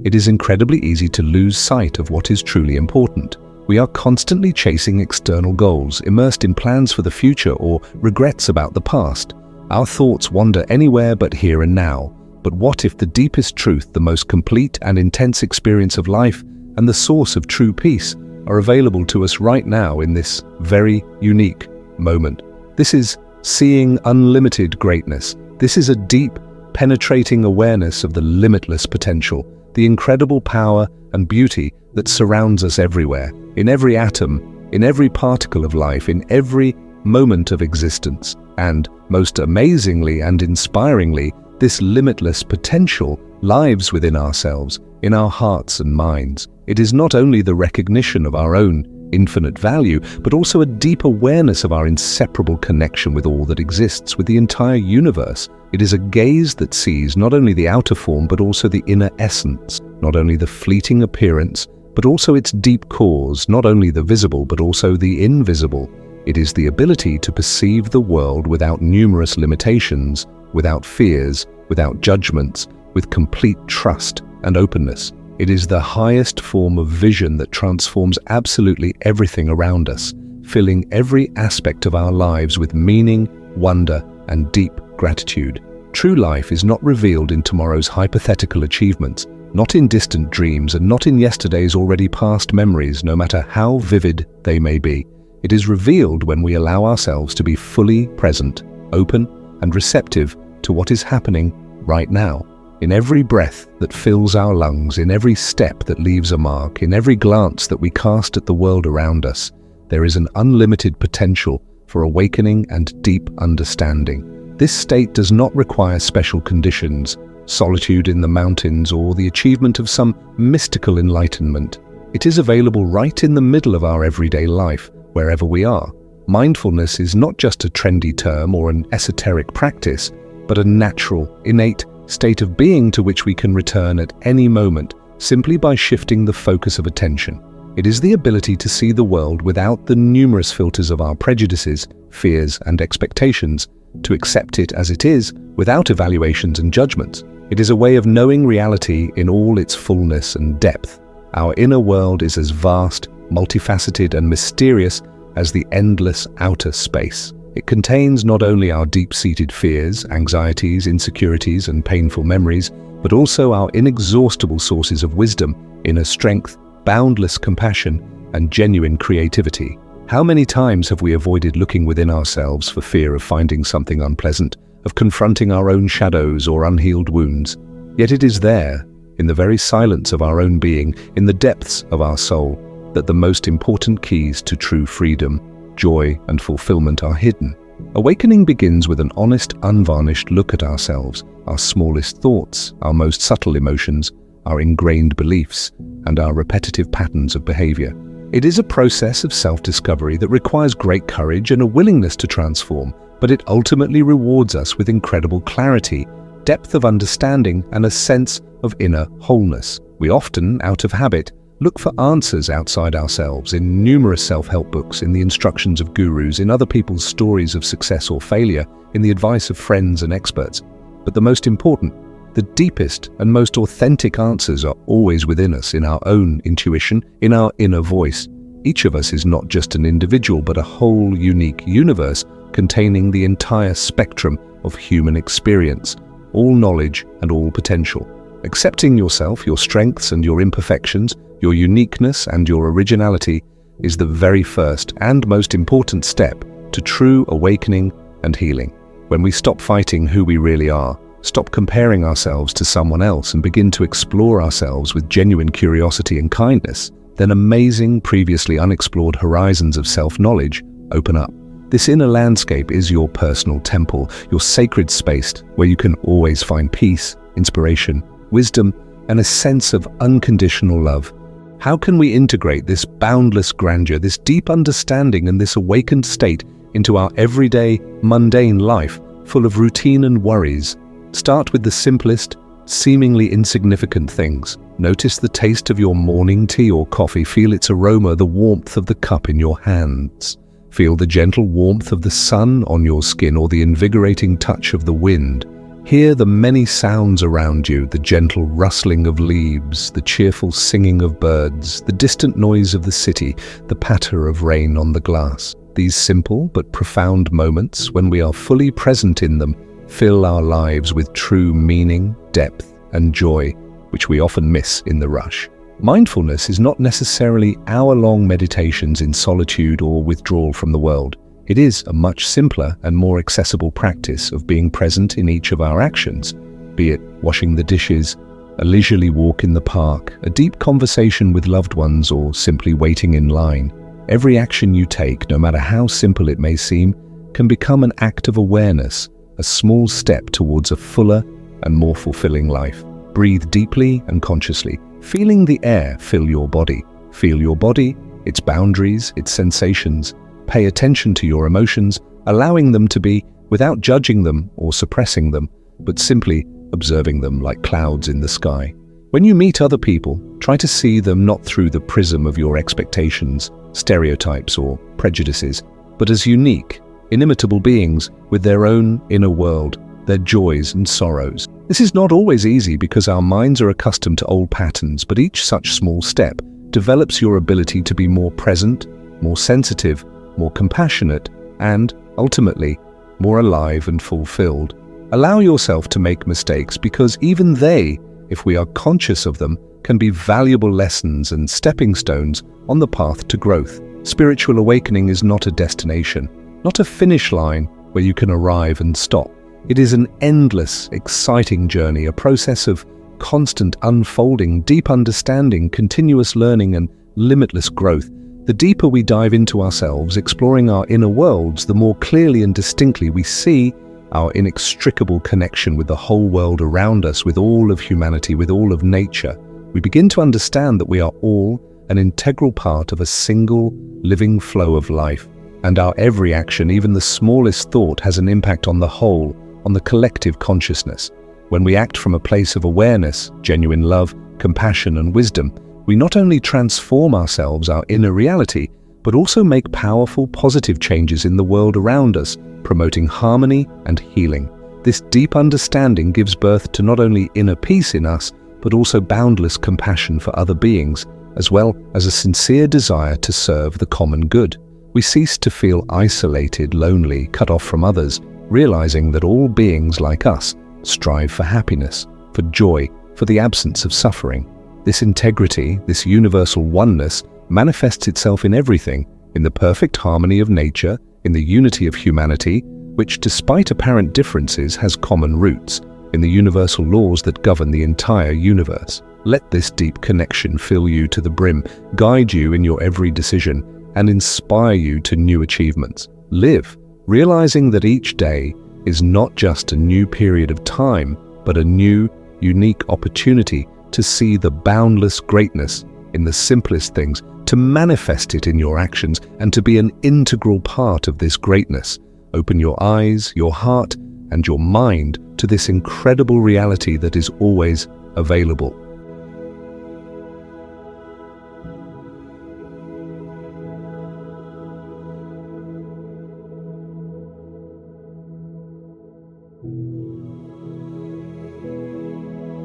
it is incredibly easy to lose sight of what is truly important. We are constantly chasing external goals, immersed in plans for the future or regrets about the past. Our thoughts wander anywhere but here and now. But what if the deepest truth, the most complete and intense experience of life, and the source of true peace are available to us right now in this very unique moment? This is seeing unlimited greatness. This is a deep, penetrating awareness of the limitless potential, the incredible power and beauty that surrounds us everywhere, in every atom, in every particle of life, in every moment of existence. And, most amazingly and inspiringly, this limitless potential lives within ourselves, in our hearts and minds. It is not only the recognition of our own infinite value, but also a deep awareness of our inseparable connection with all that exists, with the entire universe. It is a gaze that sees not only the outer form, but also the inner essence, not only the fleeting appearance, but also its deep cause, not only the visible, but also the invisible. It is the ability to perceive the world without numerous limitations, without fears, without judgments, with complete trust and openness. It is the highest form of vision that transforms absolutely everything around us, filling every aspect of our lives with meaning, wonder, and deep gratitude. True life is not revealed in tomorrow's hypothetical achievements, not in distant dreams, and not in yesterday's already past memories, no matter how vivid they may be. It is revealed when we allow ourselves to be fully present, open, and receptive to what is happening right now. In every breath that fills our lungs, in every step that leaves a mark, in every glance that we cast at the world around us, there is an unlimited potential for awakening and deep understanding. This state does not require special conditions, solitude in the mountains, or the achievement of some mystical enlightenment. It is available right in the middle of our everyday life, wherever we are. Mindfulness is not just a trendy term or an esoteric practice, but a natural, innate state of being to which we can return at any moment, simply by shifting the focus of attention. It is the ability to see the world without the numerous filters of our prejudices, fears, and expectations, to accept it as it is, without evaluations and judgments. It is a way of knowing reality in all its fullness and depth. Our inner world is as vast, multifaceted, and mysterious as the endless outer space. It contains not only our deep-seated fears, anxieties, insecurities, and painful memories, but also our inexhaustible sources of wisdom, inner strength, boundless compassion, and genuine creativity. How many times have we avoided looking within ourselves for fear of finding something unpleasant, of confronting our own shadows or unhealed wounds? Yet it is there, in the very silence of our own being, in the depths of our soul, that the most important keys to true freedom, joy, and fulfillment are hidden. Awakening begins with an honest, unvarnished look at ourselves, our smallest thoughts, our most subtle emotions, our ingrained beliefs, and our repetitive patterns of behavior. It is a process of self-discovery that requires great courage and a willingness to transform, but it ultimately rewards us with incredible clarity, depth of understanding, and a sense of inner wholeness. We often, out of habit, look for answers outside ourselves, in numerous self-help books, in the instructions of gurus, in other people's stories of success or failure, in the advice of friends and experts. But the most important, the deepest and most authentic answers are always within us, in our own intuition, in our inner voice. Each of us is not just an individual, but a whole unique universe containing the entire spectrum of human experience, all knowledge and all potential. Accepting yourself, your strengths and your imperfections, your uniqueness and your originality is the very first and most important step to true awakening and healing. When we stop fighting who we really are, stop comparing ourselves to someone else, and begin to explore ourselves with genuine curiosity and kindness, then amazing, previously unexplored horizons of self-knowledge open up. This inner landscape is your personal temple, your sacred space where you can always find peace, inspiration, wisdom, and a sense of unconditional love. How can we integrate this boundless grandeur, this deep understanding, and this awakened state into our everyday, mundane life, full of routine and worries? Start with the simplest, seemingly insignificant things. Notice the taste of your morning tea or coffee. Feel its aroma, the warmth of the cup in your hands. Feel the gentle warmth of the sun on your skin or the invigorating touch of the wind. Hear the many sounds around you, the gentle rustling of leaves, the cheerful singing of birds, the distant noise of the city, the patter of rain on the glass. These simple but profound moments, when we are fully present in them, fill our lives with true meaning, depth, and joy, which we often miss in the rush. Mindfulness is not necessarily hour-long meditations in solitude or withdrawal from the world. It is a much simpler and more accessible practice of being present in each of our actions, be it washing the dishes, a leisurely walk in the park, a deep conversation with loved ones, or simply waiting in line. Every action you take, no matter how simple it may seem, can become an act of awareness, a small step towards a fuller and more fulfilling life. Breathe deeply and consciously, feeling the air fill your body. Feel your body, its boundaries, its sensations. Pay attention to your emotions, allowing them to be without judging them or suppressing them, but simply observing them like clouds in the sky. When you meet other people, try to see them not through the prism of your expectations, stereotypes, or prejudices, but as unique, inimitable beings with their own inner world, their joys and sorrows. This is not always easy because our minds are accustomed to old patterns, but each such small step develops your ability to be more present, more sensitive, more compassionate, and, ultimately, more alive and fulfilled. Allow yourself to make mistakes because even they, if we are conscious of them, can be valuable lessons and stepping stones on the path to growth. Spiritual awakening is not a destination, not a finish line where you can arrive and stop. It is an endless, exciting journey, a process of constant unfolding, deep understanding, continuous learning, and limitless growth. The deeper we dive into ourselves, exploring our inner worlds, the more clearly and distinctly we see our inextricable connection with the whole world around us, with all of humanity, with all of nature. We begin to understand that we are all an integral part of a single, living flow of life, and our every action, even the smallest thought, has an impact on the whole, on the collective consciousness. When we act from a place of awareness, genuine love, compassion, and wisdom, we not only transform ourselves, our inner reality, but also make powerful, positive changes in the world around us, promoting harmony and healing. This deep understanding gives birth to not only inner peace in us, but also boundless compassion for other beings, as well as a sincere desire to serve the common good. We cease to feel isolated, lonely, cut off from others, realizing that all beings like us strive for happiness, for joy, for the absence of suffering. This integrity, this universal oneness, manifests itself in everything, in the perfect harmony of nature, in the unity of humanity, which, despite apparent differences, has common roots, in the universal laws that govern the entire universe. Let this deep connection fill you to the brim, guide you in your every decision, and inspire you to new achievements. Live, realizing that each day is not just a new period of time, but a new, unique opportunity to see the boundless greatness in the simplest things, to manifest it in your actions, and to be an integral part of this greatness. Open your eyes, your heart, and your mind to this incredible reality that is always available.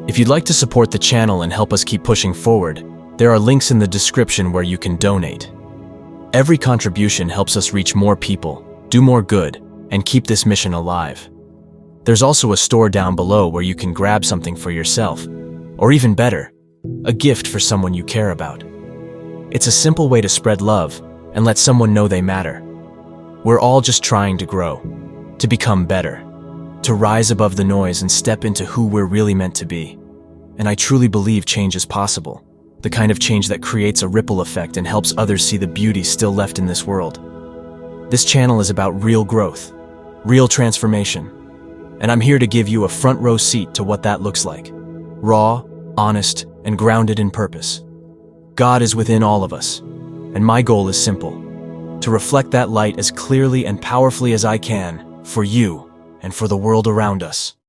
If you'd like to support the channel and help us keep pushing forward, there are links in the description where you can donate. Every contribution helps us reach more people, do more good, and keep this mission alive. There's also a store down below where you can grab something for yourself, or even better, a gift for someone you care about. It's a simple way to spread love and let someone know they matter. We're all just trying to grow, to become better, to rise above the noise and step into who we're really meant to be. And I truly believe change is possible, the kind of change that creates a ripple effect and helps others see the beauty still left in this world. This channel is about real growth, real transformation, and I'm here to give you a front row seat to what that looks like. Raw, honest, and grounded in purpose. God is within all of us, and my goal is simple: to reflect that light as clearly and powerfully as I can, for you and for the world around us.